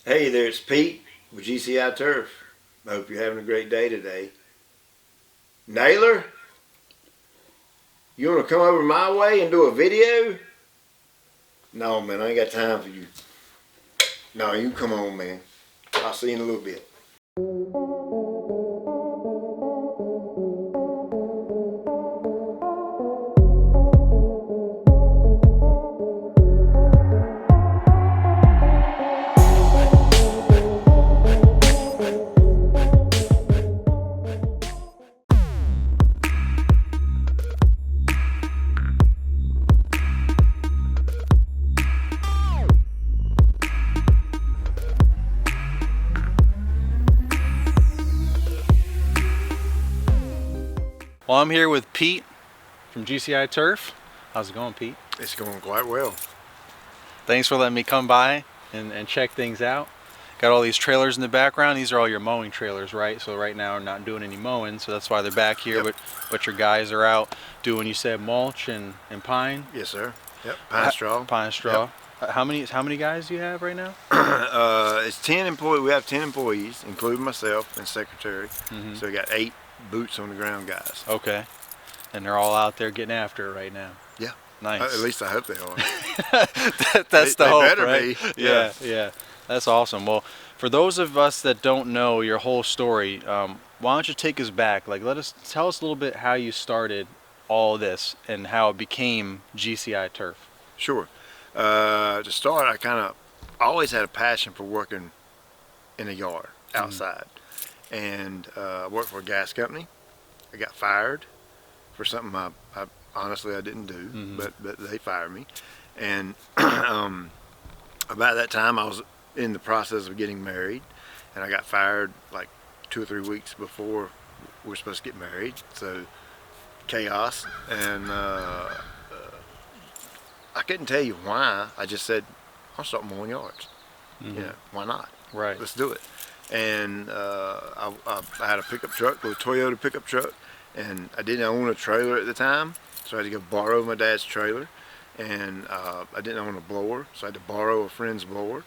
Hey there, it's Pete with GCI Turf. I hope you're having a great day today. Naylor, you want to come over my way and do a video? No, man, I ain't got time for you. No, you come on, man. I'll see you in a little bit. Well, I'm here with Pete from GCI Turf. How's it going, Pete? It's going quite well. Thanks for letting me come by and check things out. Got all these trailers in the background. These are all your mowing trailers, right? So right now we're not doing any mowing, so that's why they're back here. Yep. But your guys are out doing, you said, mulch and pine? Yes, sir. Yep, pine straw. Pine straw. Yep. How many guys do you have right now? It's 10 employees. We have 10 employees, including myself and secretary. So we got 8 boots on the ground guys. Okay. And they're all out there getting after it right now. Yeah. Nice. At least I hope they are. That's the hope, better right? be. Yeah. That's awesome. Well, for those of us that don't know your whole story, why don't you take us back? Like, tell us a little bit how you started all this and how it became GCI Turf. Sure. To start, I always had a passion for working in a yard outside. And I worked for a gas company. I got fired for something I honestly I didn't do, but they fired me. And about that time, I was in the process of getting married, and I got fired like 2 or 3 weeks before we were supposed to get married. So chaos, and I couldn't tell you why. I just said, I'll start mowing yards. Yeah, why not? Right. Let's do it. And I had a pickup truck, a Toyota pickup truck, and I didn't own a trailer at the time, so I had to go borrow my dad's trailer. And I didn't own a blower, so I had to borrow a friend's blower.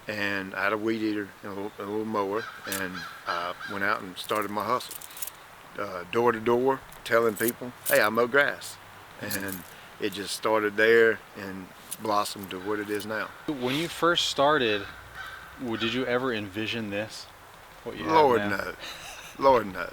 And I had a weed eater and a little mower, and I went out and started my hustle. Door to door, telling people, hey, I mow grass. And it just started there and blossomed to what it is now. When you first started, did you ever envision this? What you Lord have now? no, Lord no,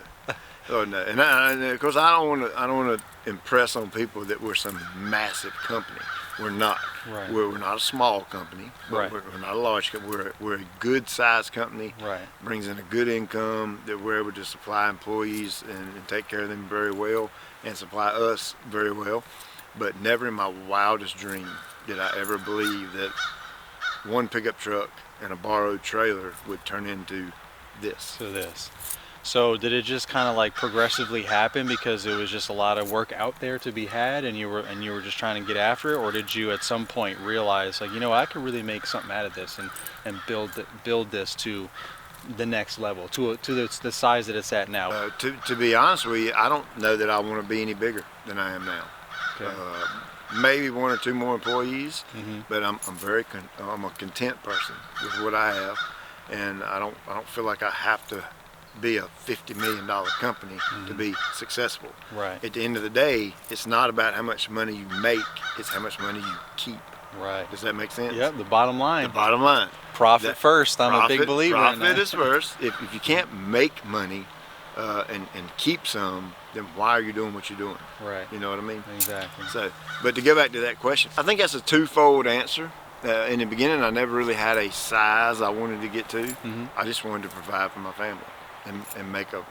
Lord no. And of course, I don't want to impress on people that we're some massive company. We're not. Right. We're not a small company. Right. We're not a large company. We're a good sized company. Right. Brings in a good income that we're able to supply employees and take care of them very well and supply us very well. But never in my wildest dream did I ever believe that one pickup truck and a borrowed trailer would turn into this. So did it just kind of like progressively happen because it was just a lot of work out there to be had, and you were just trying to get after it, or did you at some point realize, like, I could really make something out of this and build this to the next level, to the size that it's at now? To be honest with you, I don't know that I want to be any bigger than I am now. Okay. Maybe 1 or 2 more employees, but I'm a content person with what I have, and I don't feel like I have to be a $50 million company to be successful. Right. At the end of the day, it's not about how much money you make; it's how much money you keep. Right. Does that make sense? Yep. The bottom line. The bottom line. Profit first. I'm a big believer in that. Profit is first. If you can't make money and keep some, then why are you doing what you're doing? Right. You know what I mean? Exactly. So, but to go back to that question, I think that's a twofold answer. In the beginning, I never really had a size I wanted to get to. I just wanted to provide for my family and make a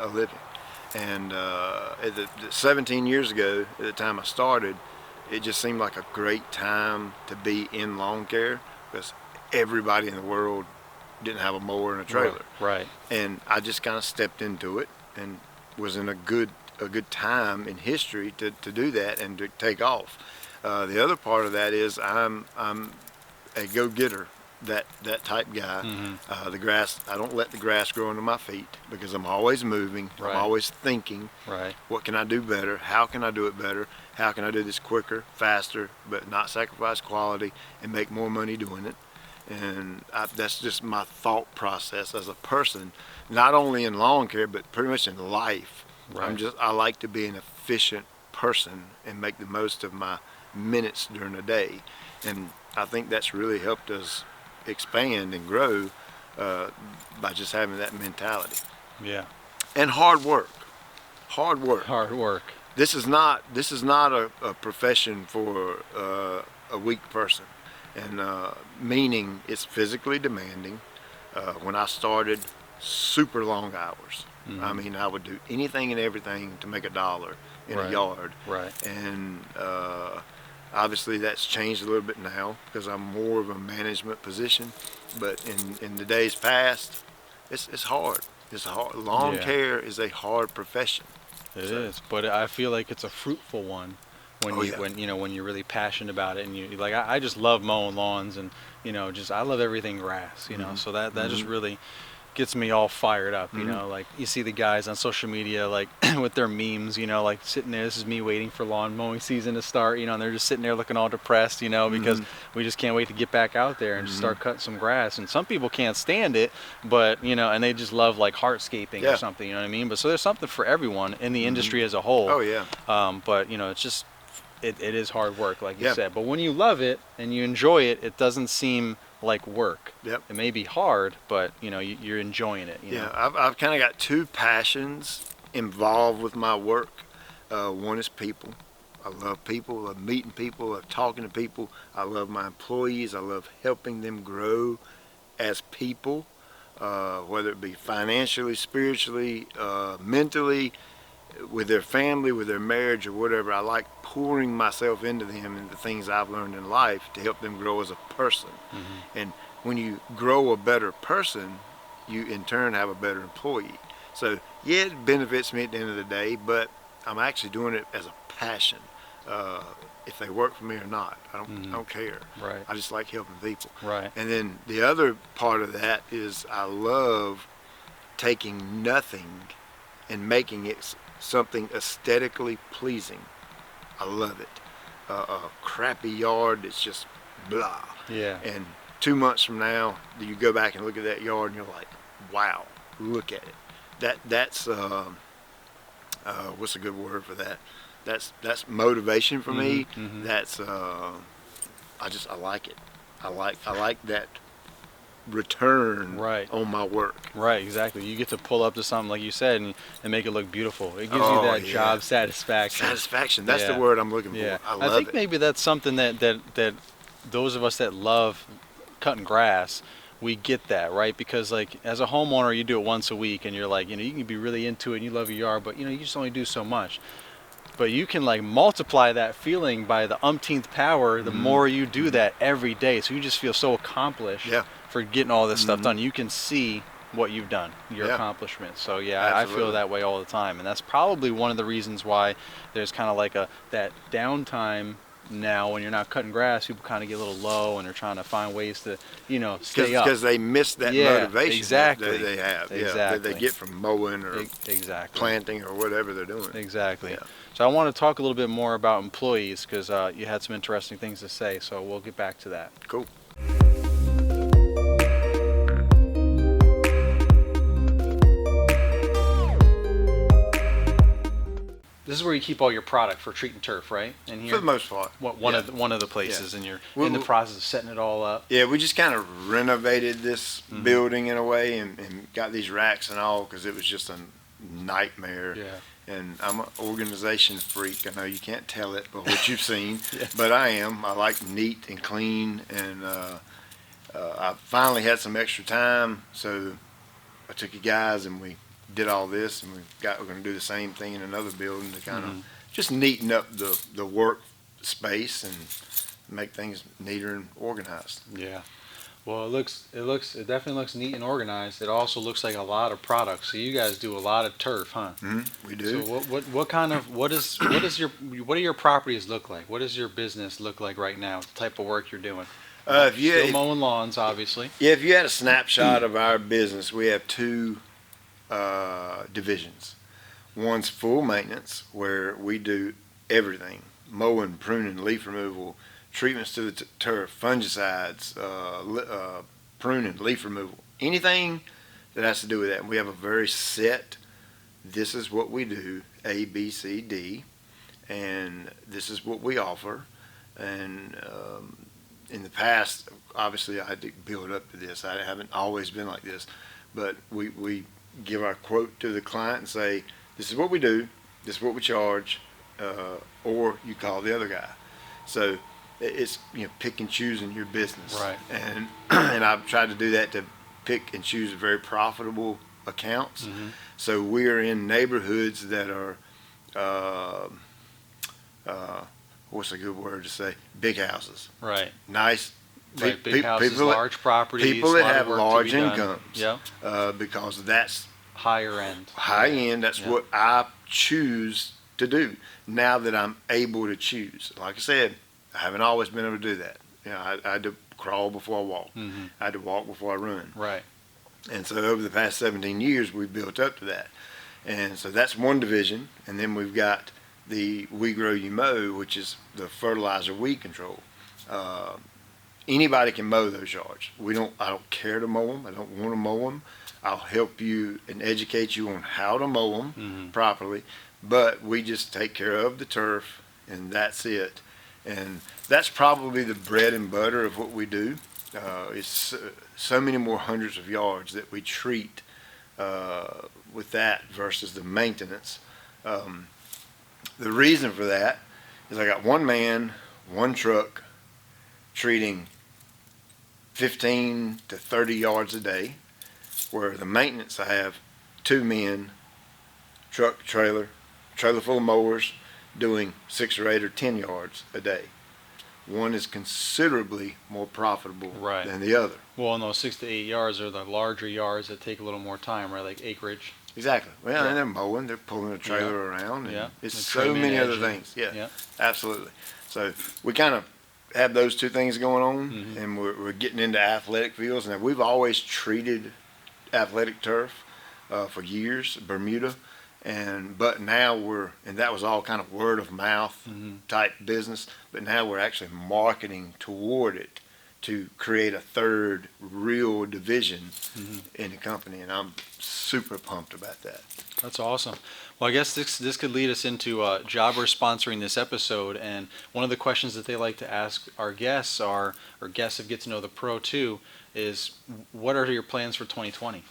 living. And 17 years ago, at the time I started, it just seemed like a great time to be in lawn care because everybody in the world didn't have a mower and a trailer. Right. And I just kind of stepped into it and was in a good time in history to do that and to take off. The other part of that is I'm a go-getter, that type guy. The grass, I don't let the grass grow under my feet because I'm always moving. Right. I'm always thinking. Right. What can I do better? How can I do it better? How can I do this quicker, faster, but not sacrifice quality and make more money doing it? and that's just my thought process as a person, not only in lawn care but pretty much in life. Right. I like to be an efficient person and make the most of my minutes during the day, and I think that's really helped us expand and grow by just having that mentality. Yeah. And hard work. Hard work. Hard work. This is not a profession for a weak person, and meaning it's physically demanding. When I started, super long hours. Mm-hmm. I mean, I would do anything and everything to make $1 in Right. a yard. Right. And obviously that's changed a little bit now because I'm more of a management position. But in the days past, it's hard. It's hard. Lawn Yeah. care is a hard profession. It is, but I feel like it's a fruitful one when Oh, you yeah. when you're really passionate about it, and you like I just love mowing lawns, and just I love everything grass, Mm-hmm. so that just really gets me all fired up, Mm-hmm. like you see the guys on social media like with their memes, like sitting there, this is me waiting for lawn mowing season to start, and they're just sitting there looking all depressed, because we just can't wait to get back out there and just start cutting some grass. And some people can't stand it, but and they just love like hardscaping Yeah. or something, you know what I mean? But so there's something for everyone in the industry as a whole. Oh yeah. But it's just it is hard work, like you Yeah. said. But when you love it and you enjoy it, it doesn't seem like work. Yep. It may be hard, but you're enjoying it. Yeah, I've kind of got two passions involved with my work. One is people. I love people. I love meeting people. I love talking to people. I love my employees. I love helping them grow as people, whether it be financially, spiritually, mentally, with their family, with their marriage, or whatever. I like pouring myself into them and the things I've learned in life to help them grow as a person. Mm-hmm. And when you grow a better person, you in turn have a better employee. So yeah, it benefits me at the end of the day, but I'm actually doing it as a passion. If they work for me or not, I don't care. Right. I just like helping people. Right. And then the other part of that is I love taking nothing and making it something aesthetically pleasing. I love it. A crappy yard that's just blah. Yeah. And 2 months from now, you go back and look at that yard and you're like, wow, look at it. That's what's a good word for that? That's motivation for me. Mhm. That's I like it. I like that return Right. on my work. Right, exactly. You get to pull up to something like you said and make it look beautiful. It gives Oh, you that yeah. job satisfaction. Satisfaction. That's the Yeah. word I'm looking for. Yeah. I love think it. maybe that's something that those of us that love cutting grass, we get that, right? Because like as a homeowner, you do it once a week and you're like, you can be really into it and you love your yard, but you just only do so much. But you can like multiply that feeling by the umpteenth power the more you do that every day. So you just feel so accomplished Yeah. for getting all this stuff done. You can see what you've done, your Yeah. accomplishments. So yeah, I feel Absolutely. that way all the time. And that's probably one of the reasons why there's kind of like that downtime now when you're not cutting grass. People kind of get a little low and they're trying to find ways to, stay up. Because they miss that Yeah, motivation exactly. that they have. Yeah, that Exactly. they get from mowing or Exactly. planting or whatever they're doing. Exactly. Yeah. So I want to talk a little bit more about employees because you had some interesting things to say. So we'll get back to that. Cool. This is where you keep all your product for treat and turf, right? In here, For the most part. one Yeah. of the places, Yeah. and you're We- in the we- process of setting it all up. Yeah, we just kind of renovated this building in a way and got these racks and all because it was just a nightmare. Yeah. And I'm an organization freak. I know you can't tell it, but what you've seen. Yeah. But I am. I like neat and clean, and I finally had some extra time, so I took you guys and we did all this, and we're going to do the same thing in another building to kind of just neaten up the work space and make things neater and organized. Yeah. Well, it definitely looks neat and organized. It also looks like a lot of products. So you guys do a lot of turf, huh? We do. So what do your properties look like? What does your business look like right now? The type of work you're doing? Still mowing lawns, obviously. Yeah, if you had a snapshot of our business, we have two divisions. One's full maintenance, where we do everything, mowing, pruning, leaf removal, treatments to the turf, fungicides, pruning, leaf removal, anything that has to do with that. And we have a very set, this is what we do, A, B, C, D, and this is what we offer. And in the past, obviously I had to build up to this. I haven't always been like this, but we give our quote to the client and say, this is what we do, this is what we charge, or you call the other guy. So it's, pick and choose in your business. Right. And and I've tried to do that, to pick and choose very profitable accounts. Mm-hmm. So we're in neighborhoods that are, what's a good word to say? Big houses. Right. Nice. Right. Big houses, people, large properties. People that lot of have work to large be done. incomes. Yeah. Because that's Higher end. high end. That's Yeah. what I choose to do now that I'm able to choose. Like I said, I haven't always been able to do that. I had to crawl before I walk. Mm-hmm. I had to walk before I run. Right. And so over the past 17 years, we've built up to that. And so that's one division. And then we've got the We Grow You Mow, which is the fertilizer weed control. Anybody can mow those yards. I don't care to mow them. I don't want to mow them. I'll help you and educate you on how to mow them Mm-hmm. properly. But we just take care of the turf, and that's it. And that's probably the bread and butter of what we do. It's so many more hundreds of yards that we treat with that versus the maintenance. The reason for that is I got one man, one truck, treating 15 to 30 yards a day, where the maintenance I have 2 men, truck, trailer full of mowers, doing 6 or 8 or 10 yards a day. One is considerably more profitable Right. than the other. Well, and those 6 to 8 yards are the larger yards that take a little more time, right? Like acreage. Exactly. Well, Yeah. and they're mowing, they're pulling a trailer around, and Yeah. it's The so trimming, many other edging. things. Yeah, Yeah. absolutely. So we kind of have those two things going on, Mhm. and we're getting into athletic fields. Now, we've always treated athletic turf for years, Bermuda, but now and that was all kind of word of mouth Mhm. type business, but now we're actually marketing toward it to create a third real division Mhm. in the company, and I'm super pumped about that. That's awesome. Well, I guess this could lead us into Jobber sponsoring this episode, and one of the questions that they like to ask our guests or guests that get to know the pro too, is what are your plans for 2020?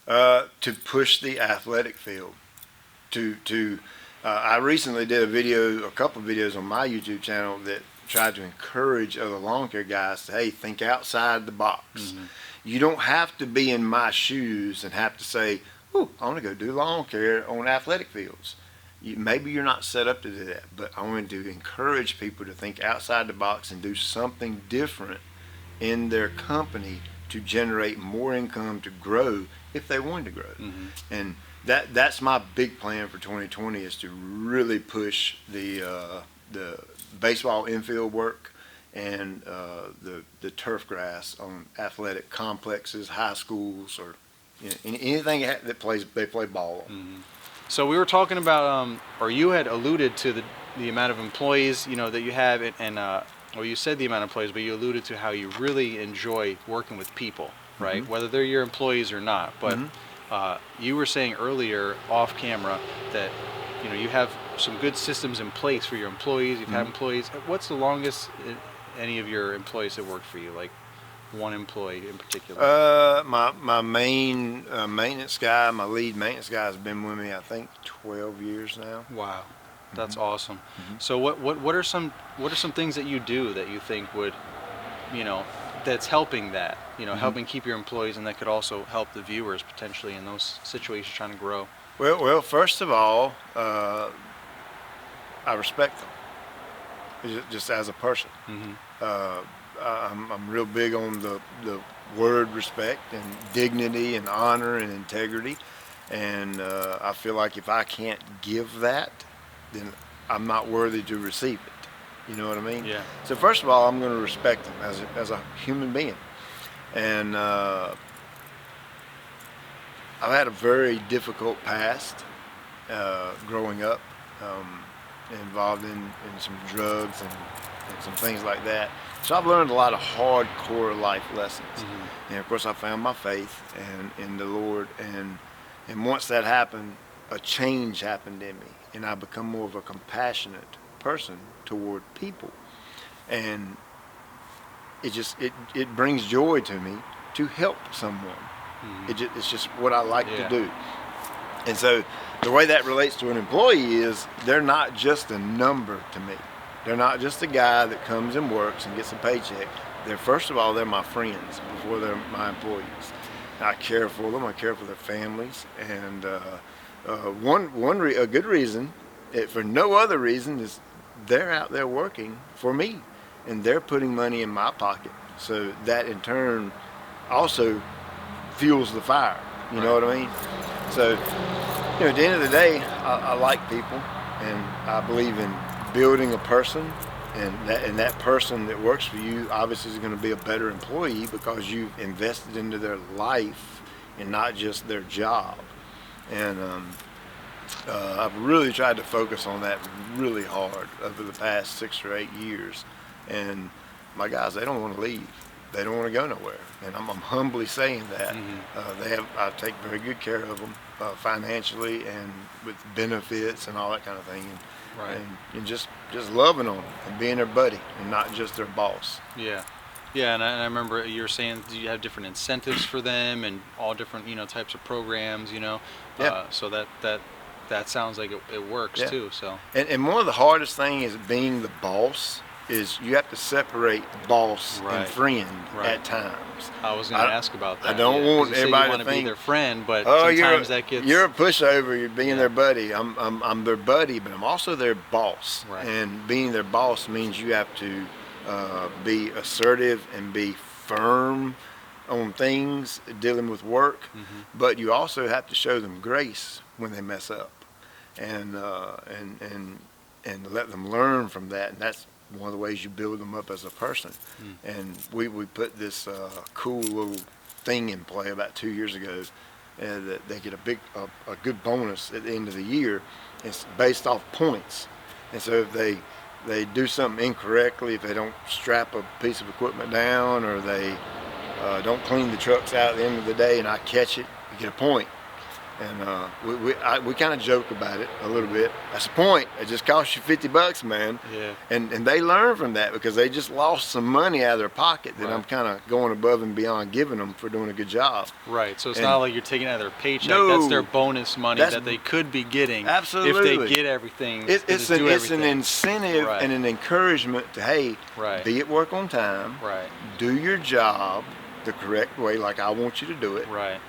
To push the athletic field. I recently did a couple of videos on my YouTube channel that tried to encourage other lawn care guys to, hey, think outside the box. Mhm. You don't have to be in my shoes and have to say, ooh, I want to go do lawn care on athletic fields. Maybe you're not set up to do that, but I want to encourage people to think outside the box and do something different in their company to generate more income to grow if they want to grow. Mhm. And that's my big plan for 2020, is to really push the baseball infield work and the turf grass on athletic complexes, high schools, or anything that they play ball on. Mhm. So we were talking about, or you had alluded to the amount of employees, that you have, or you said the amount of employees, but you alluded to how you really enjoy working with people, right? Mhm. Whether they're your employees or not. But Mhm. you were saying earlier off camera that you have some good systems in place for your employees. You've had Mhm. employees. What's the longest any of your employees that worked for you? Like one employee in particular? My main maintenance guy, my lead maintenance guy, has been with me, I think, 12 years now. Wow, that's Mhm. awesome. Mhm. So what are some things that you do that you think would, that's helping that, Mhm. helping keep your employees, and that could also help the viewers potentially in those situations trying to grow? Well, first of all, I respect them just as a person. Mm-hmm. I'm real big on the word respect and dignity and honor and integrity, and I feel like if I can't give that, then I'm not worthy to receive it. You know what I mean? Yeah. So first of all, I'm going to respect them as a human being, and I've had a very difficult past growing up. involved in some drugs and some things like that. So I've learned a lot of hardcore life lessons. And of course I found my faith and in the Lord, and once that happened, a change happened in me, and I become more of a compassionate person toward people. And it brings joy to me to help someone. It's just what I like to do. And so the way that relates to an employee is they're not just a number to me. They're not just a guy that comes and works and gets a paycheck. First of all, they're my friends before they're my employees. I care for them. I care for their families. And a good reason, for no other reason, is they're out there working for me, and they're putting money in my pocket. So that in turn also fuels the fire. You know what I mean? So, at the end of the day, I like people, and I believe in building a person, and that person that works for you obviously is going to be a better employee because you've invested into their life and not just their job. And I've really tried to focus on that really hard over the past 6 or 8 years. And my guys, they don't want to leave. They don't want to go nowhere. And I'm humbly saying that. I take very good care of them financially and with benefits and all that kind of thing. And just loving on them and being their buddy and not just their boss. Yeah, and I remember you were saying you have different incentives for them and all different types of programs. So that sounds like it works too. So and one of the hardest things is being the boss is you have to separate boss and friend at times. I was going to ask about that. I don't want everybody to to be think their friend, but sometimes that gets... You're a pushover. You're being their buddy. I'm their buddy, but I'm also their boss. Right. And being their boss means you have to be assertive and be firm on things dealing with work, but you also have to show them grace when they mess up, and let them learn from that. And that's one of the ways you build them up as a person. And we put this cool little thing in play about 2 years ago, that they get a good bonus at the end of the year. It's based off points, and so if they do something incorrectly, if they don't strap a piece of equipment down, or they don't clean the trucks out at the end of the day, and I catch it, you get a point. And we kind of joke about it a little bit. That's a point. It just costs you $50, man. Yeah. And they learn from that because they just lost some money out of their pocket that I'm kind of going above and beyond giving them for doing a good job. Right. So it's not like you're taking out of their paycheck. That's their bonus money that they could be getting. Absolutely. If they get everything. It's an incentive and an encouragement to, hey, be at work on time. Right. Do your job the correct way, like I want you to do it. Right.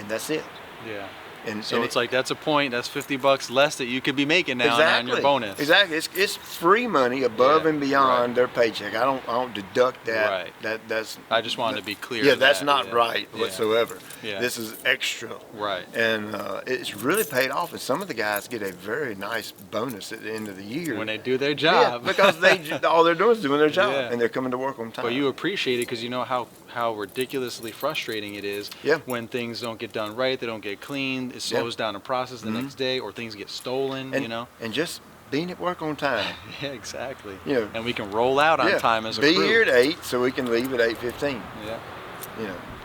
And that's it. Yeah. And it's like that's a point. That's $50 less that you could be making now on your bonus. Exactly. It's free money above and beyond their paycheck. I don't deduct that. Right. That's. I just wanted to be clear. Yeah, that's not right whatsoever. Yeah. This is extra. Right. And it's really paid off. And some of the guys get a very nice bonus at the end of the year when they do their job. Yeah, because all they're doing is doing their job, and they're coming to work on time. But you appreciate it because you know how ridiculously frustrating it is when things don't get done right, they don't get cleaned, it slows down the process the next day, or things get stolen, And just being at work on time. Yeah, exactly. And we can roll out on time as a crew. Be here at 8 so we can leave at 8:15. Yeah.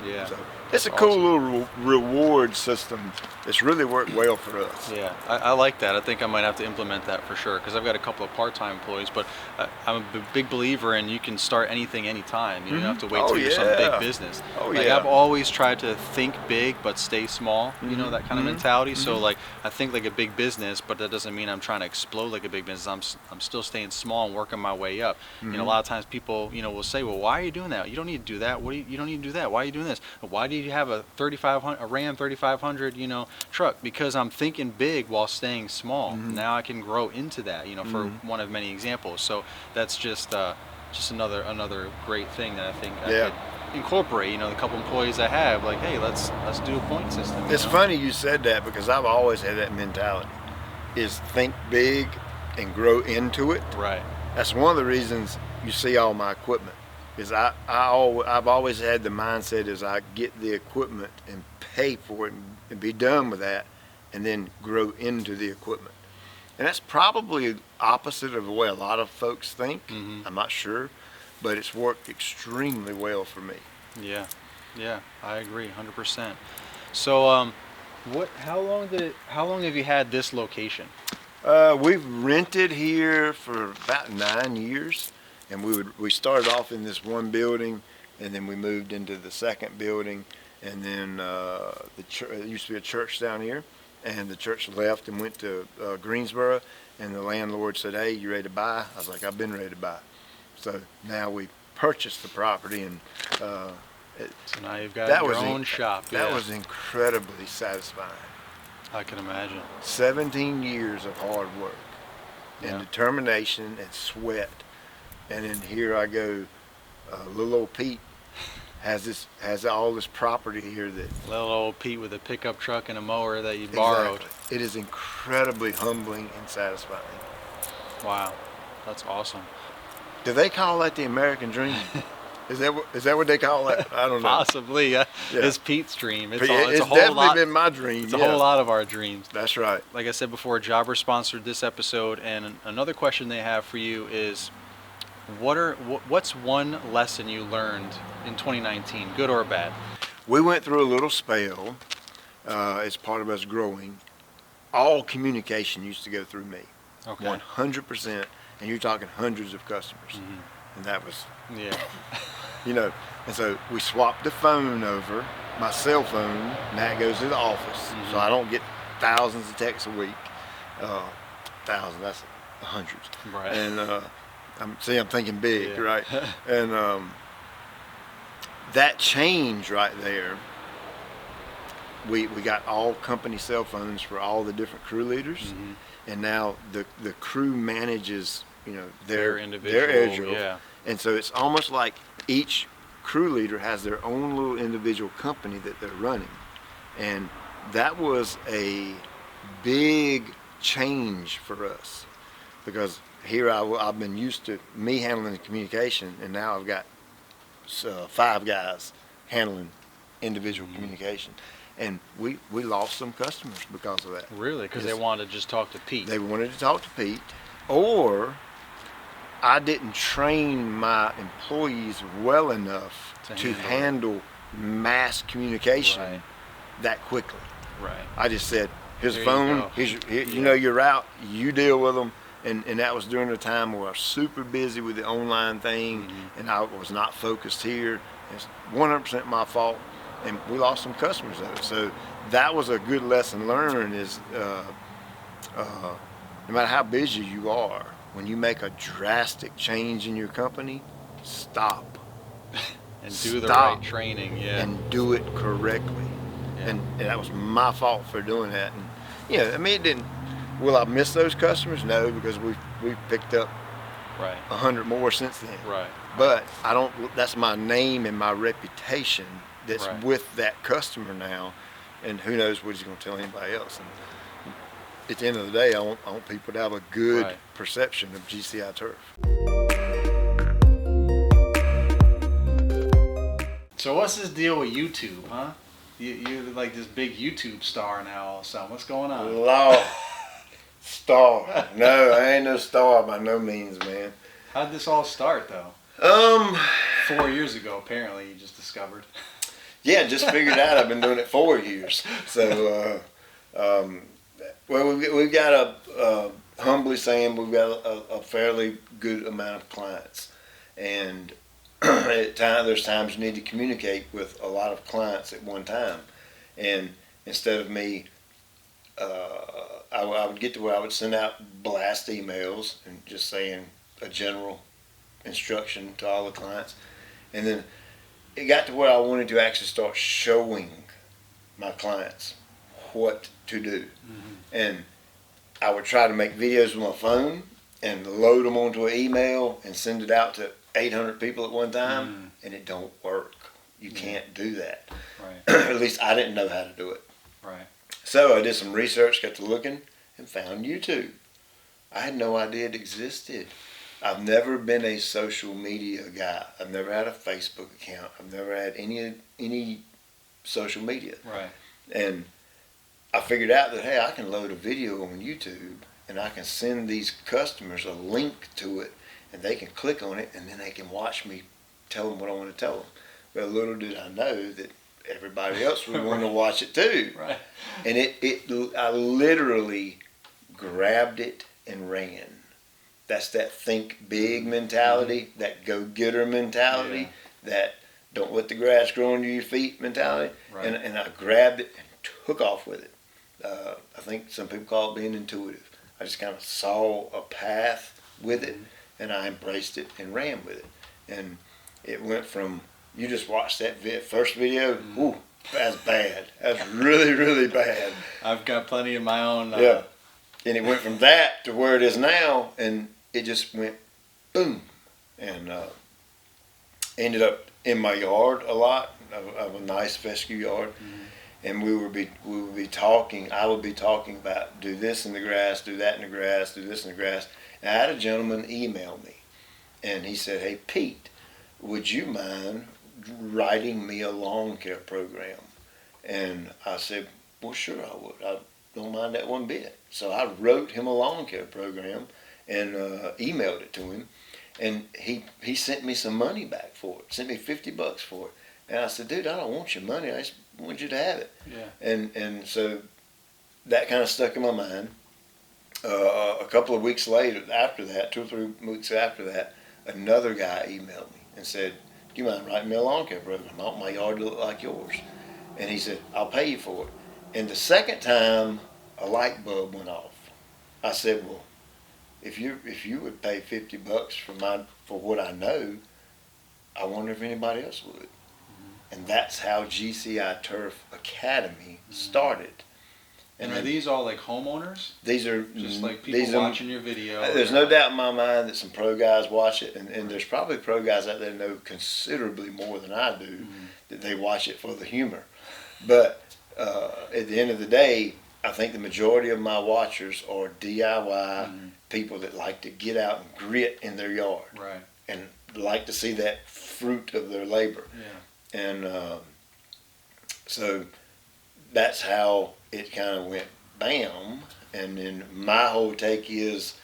Yeah. So it's a cool little reward system that's really worked well for us. Yeah, I like that. I think I might have to implement that for sure because I've got a couple of part-time employees, but I'm a big believer in you can start anything anytime. You don't have to wait till you're some big business. I've always tried to think big but stay small, that kind of mentality. So like I think like a big business, but that doesn't mean I'm trying to explode like a big business. I'm still staying small and working my way up. A lot of times people, will say, well, why are you doing that? You don't need to do that. You don't need to do that. Why are you doing this? Why do you have a Ram 3500, truck? Because I'm thinking big while staying small. Now I can grow into that, for one of many examples. So that's just another great thing that I think I could incorporate. The couple employees I have, like, hey, let's do a point system. It's funny you said that because I've always had that mentality: is think big and grow into it. Right. That's one of the reasons you see all my equipment. Is I've always had the mindset is I get the equipment and pay for it and be done with that, and then grow into the equipment. And that's probably opposite of the way a lot of folks think. Mm-hmm. I'm not sure, but it's worked extremely well for me. Yeah, yeah, I agree, 100%. So, how long have you had this location? We've rented here for about 9 years, and we started off in this one building, and then we moved into the second building, and then it used to be a church down here, and the church left and went to Greensboro, and the landlord said, "Hey, you ready to buy?" I was like, "I've been ready to buy." So now we purchased the property, and So now you've got your own shop. That Yeah, was incredibly satisfying. I can imagine. 17 years of hard work and Yeah. determination and sweat, and then here I go. Little old Pete has all this property here that Little old Pete with a pickup truck and a mower that you borrowed. exactly. It is incredibly humbling and satisfying. Wow, that's awesome. Do they call that the American dream? Is that what they call that? I don't know. Possibly, yeah. Yeah. It's Pete's dream. It's, But all, it's it's a whole definitely lot. been my dream. It's a yeah. whole lot of our dreams. That's right. Like I said before, Jobber sponsored this episode, and another question they have for you is, what's one lesson you learned in 2019, good or bad? We went through a little spell as part of us growing. All communication used to go through me, Okay. 100%, and you're talking hundreds of customers, Mm-hmm. and that was, Yeah. and so we swapped the phone over, my cell phone, and that goes to the office, so I don't get thousands of texts a week. Thousands, that's hundreds. Right. And I'm thinking big, Yeah. right? And that change right there, we got all company cell phones for all the different crew leaders, and now the crew manages, Their individual, individual, yeah. and so it's almost like each crew leader has their own little individual company that they're running, and that was a big change for us because here I've been used to me handling the communication, and now I've got 5 guys handling individual communication, and we lost some customers because of that. Really? Because they wanted to just talk to Pete. They wanted to talk to Pete, or I didn't train my employees well enough to handle mass communication Right. that quickly. Right. I just said, "Here's There a you phone. go. You know your route. You deal with them." And that was during a time where I was super busy with the online thing, and I was not focused here. It's 100% my fault, and we lost some customers of it. So that was a good lesson learned. Is no matter how busy you are, when you make a drastic change in your company, stop And do the Stop. right training, yeah. and do it correctly. Yeah. And that was my fault for doing that. And it didn't. Will I miss those customers? No, because we've picked up Right. 100 more since then. Right. But I don't. That's my name and my reputation that's Right. with that customer now, and who knows what he's going to tell anybody else. And at the end of the day, I want people to have a good Right. perception of GCI Turf. So what's this deal with YouTube, huh? You're like this big YouTube star now all of a sudden. What's going on? Law star? No, I ain't no star by no means, man. How'd this all start, though? 4 years ago, apparently, you just discovered. Yeah, just figured out I've been doing it 4 years. So, well, we've got humbly saying, we've got a fairly good amount of clients, and there's times you need to communicate with a lot of clients at one time, and instead of me, I would get to where I would send out blast emails and just saying a general instruction to all the clients, and then it got to where I wanted to actually start showing my clients what to do. And I would try to make videos with my phone and load them onto an email and send it out to 800 people at one time, and it don't work. You can't do that. Right. At least I didn't know how to do it. Right. So I did some research, got to looking, and found YouTube. I had no idea it existed. I've never been a social media guy. I've never had a Facebook account. I've never had any social media. Right. And I figured out that, hey, I can load a video on YouTube and I can send these customers a link to it, and they can click on it, and then they can watch me tell them what I want to tell them. Well, little did I know that everybody else would want to watch it too. Right. And I literally grabbed it and ran. That's that think big mentality, that go-getter mentality, that don't let the grass grow under your feet mentality. Right. And I grabbed it and took off with it. I think some people call it being intuitive. I just kind of saw a path with it, and I embraced it and ran with it. And it went from, you just watched that first video, ooh, that's bad. That's really, really bad. I've got plenty of my own. Yeah. And it went from that to where it is now, and it just went boom. And ended up in my yard a lot. I have a nice fescue yard. And we would be talking, I would be talking about do this in the grass, do that in the grass, do this in the grass. And I had a gentleman email me, and he said, hey, Pete, would you mind writing me a lawn care program? And I said, well, sure I would. I don't mind that one bit. So I wrote him a lawn care program and emailed it to him. And he sent me some money back for it, sent me $50 for it. And I said, dude, I don't want your money. I just want you to have it. Yeah. And so that kind of stuck in my mind. A couple of weeks later, after that, 2 or 3 weeks after that, another guy emailed me and said, do you mind writing me a lawn care program? I want my yard to look like yours. And he said, I'll pay you for it. And the second time, a light bulb went off. I said, well, if you would pay $50 for what I know, I wonder if anybody else would. And that's how GCI Turf Academy started. And are these all like homeowners? These are just like people watching your video. There's no doubt in my mind that some pro guys watch it, and there's probably pro guys out there that know considerably more than I do, that they watch it for the humor. But at the end of the day, I think the majority of my watchers are DIY people that like to get out and grit in their yard, right, and like to see that fruit of their labor. Yeah. And so that's how it kind of went bam. And then my whole take is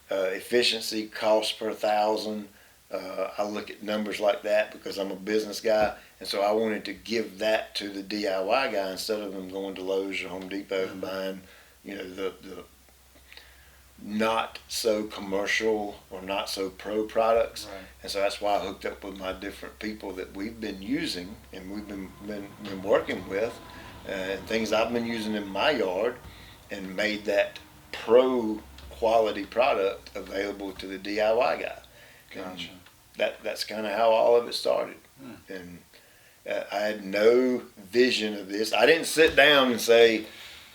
efficiency, cost per thousand. I look at numbers like that because I'm a business guy, and so I wanted to give that to the DIY guy instead of them going to Lowe's or Home Depot and buying, the not so commercial or not so pro products. Right. And so that's why I hooked up with my different people that we've been using and we've been working with, and things I've been using in my yard, and made that pro quality product available to the DIY guy. Gotcha. That's kind of how all of it started. And I had no vision of this. I didn't sit down and say,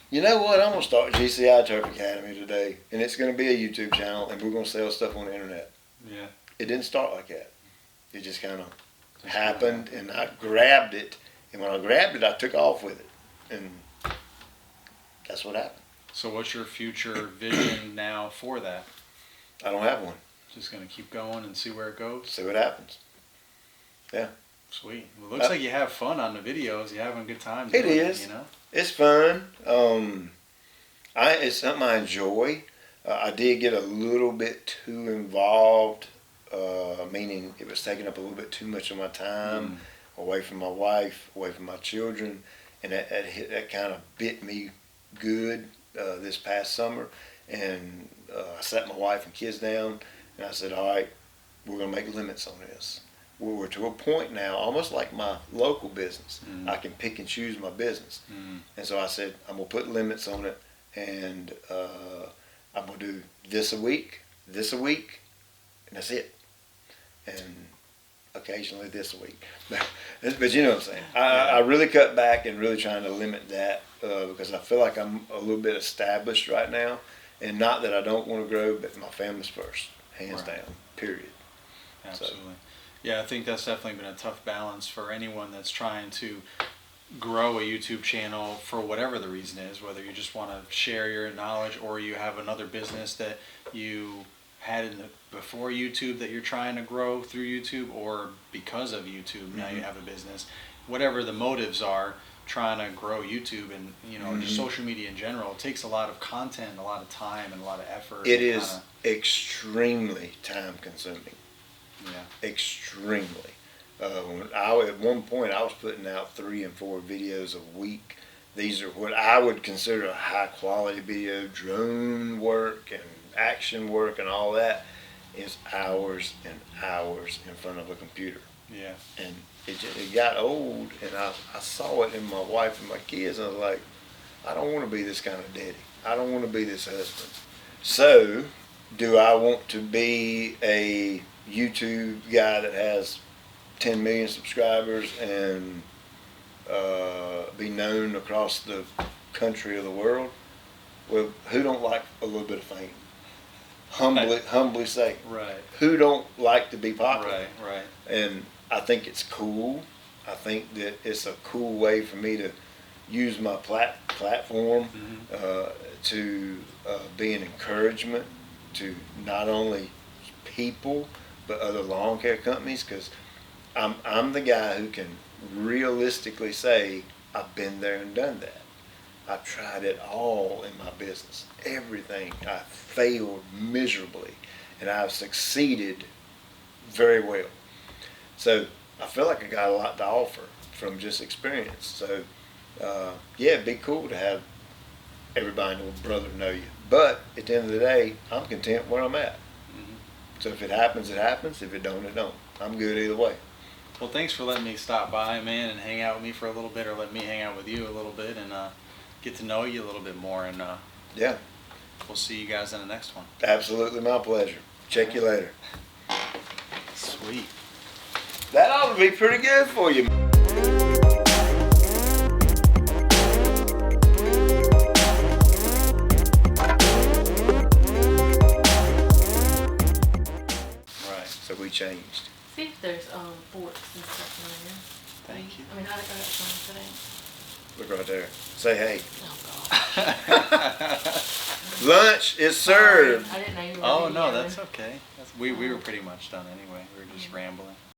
you know what, I'm going to start GCI Turf Academy today, and it's going to be a YouTube channel, and we're going to sell stuff on the internet. Yeah. It didn't start like that. It just kind of happened, and I grabbed it, and when I grabbed it, I took off with it, and that's what happened. So what's your future vision now for that? I don't have one. Just going to keep going and see where it goes? See what happens. Yeah. Sweet. Well, it looks like you have fun on the videos. You're having a good time. It is. It's fun. It's something I enjoy. I did get a little bit too involved, meaning it was taking up a little bit too much of my time, away from my wife, away from my children, and that kind of bit me good this past summer. And I sat my wife and kids down, and I said, all right, we're going to make limits on this. We're to a point now, almost like my local business. I can pick and choose my business. And so I said, I'm going to put limits on it, and I'm going to do this a week, and that's it. And occasionally this a week. But you know what I'm saying. I really cut back and really trying to limit that because I feel like I'm a little bit established right now. And not that I don't want to grow, but my family's first, hands down, period. Absolutely. So. Yeah, I think that's definitely been a tough balance for anyone that's trying to grow a YouTube channel for whatever the reason is, whether you just want to share your knowledge or you have another business that you had before YouTube that you're trying to grow through YouTube, or because of YouTube now you have a business. Whatever the motives are, trying to grow YouTube and just social media in general, it takes a lot of content, a lot of time, and a lot of effort. It is extremely time consuming. Yeah. Extremely. At one point I was putting out 3 and 4 videos a week. These are what I would consider a high quality video, drone work and action work and all that is hours and hours in front of a computer. Yeah. And it got old, and I saw it in my wife and my kids, and I was like, I don't want to be this kind of daddy. I don't want to be this husband. So, do I want to be a YouTube guy that has 10 million subscribers and be known across the country or the world? Well, who don't like a little bit of fame? Humbly say. Right. Who don't like to be popular? Right. And I think it's cool. I think that it's a cool way for me to use my platform to be an encouragement to not only people but other lawn care companies, because I'm the guy who can realistically say I've been there and done that. I've tried it all in my business. Everything. I failed miserably, and I've succeeded very well. So I feel like I got a lot to offer from just experience. So yeah, it'd be cool to have everybody and little brother know you. But at the end of the day, I'm content where I'm at. So if it happens, it happens. If it don't, it don't. I'm good either way. Well, thanks for letting me stop by, man, and hang out with me for a little bit, or let me hang out with you a little bit, and get to know you a little bit more. And yeah, we'll see you guys in the next one. Absolutely, my pleasure. Check you later. Sweet. That ought to be pretty good for you. Right. So we changed. See if there's forks and stuff in there. Thank you. I mean, I got some today. Look right there. Say hey. Oh God. Lunch is served. I didn't know you were Oh ready no, yet. that's okay. We were pretty much done anyway. We were just rambling.